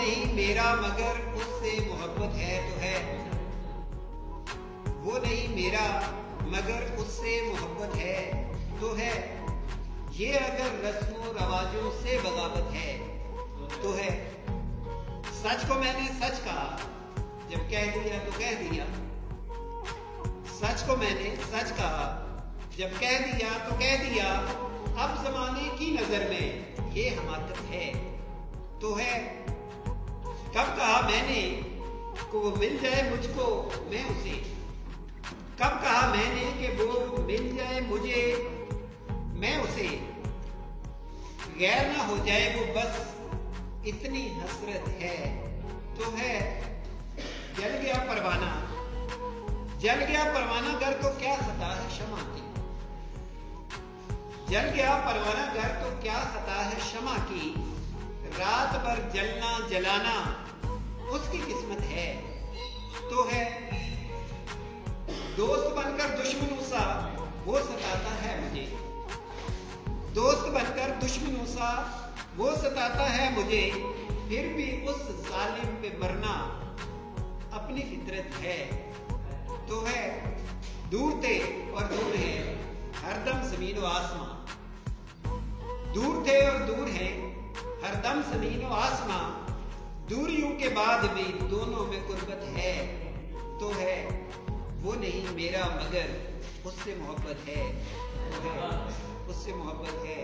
नहीं मेरा मगर उससे मोहब्बत है तो है। वो नहीं मेरा मगर उससे मोहब्बत है तो है। ये अगर रस्मों रवाजों से बगावत है तो है। सच को मैंने सच कहा, जब कह दिया तो कह दिया। सच को मैंने सच कहा, जब कह दिया तो कह दिया। अब जमाने की नजर में ये हमाकत है तो है। कब कहा मैंने कि वो मिल जाए मुझको मैं उसे। कब कहा मैंने कि वो मिल जाए मुझे मैं उसे। गैर ना हो जाए वो बस इतनी हसरत है तो है। जल गया परवाना, जल गया परवाना घर तो क्या खता है शमा की। जल गया परवाना घर तो क्या खता है शमा की। रात भर जलना जलाना उसकी किस्मत है तो है। दोस्त बनकर दुश्मनों सा वो सताता है मुझे। दोस्त बनकर दुश्मनों सा वो सताता है मुझे। फिर भी उस जालिम पे मरना अपनी फितरत है तो है। दूर थे और दूर है हरदम ज़मीन व आसमां। दूर थे और दूर है हरदम ज़मीन व आसमां। दूरियों के बाद भी दोनों में कुर्बत है तो है। वो नहीं मेरा मगर उससे मोहब्बत है तो है। उससे मोहब्बत है।